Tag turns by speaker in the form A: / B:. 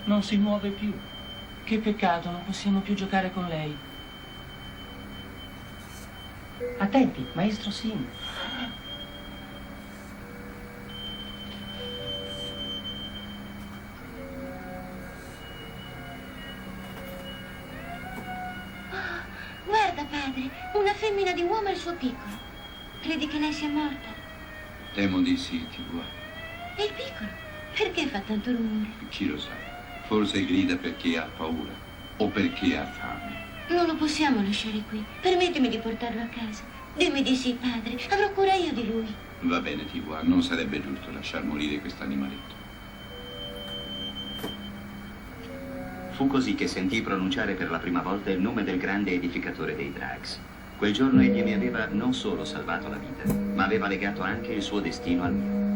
A: Non si muove più. Che peccato, non possiamo più giocare con lei.
B: Attenti, maestro Sim.
C: Guarda, padre, una femmina di uomo e il suo piccolo. Credi che lei sia morta?
D: Temo di sì, Tigua.
C: E il piccolo? Perché fa tanto rumore?
D: Chi lo sa? Forse grida perché ha paura o perché ha fame.
C: Non lo possiamo lasciare qui. Permettimi di portarlo a casa. Dimmi di sì, padre. Avrò cura io di lui.
D: Va bene, Tigua, non sarebbe giusto lasciar morire quest'animaletto.
E: Fu così che sentii pronunciare per la prima volta il nome del grande edificatore dei Drags. Quel giorno egli mi aveva non solo salvato la vita, ma aveva legato anche il suo destino al mio.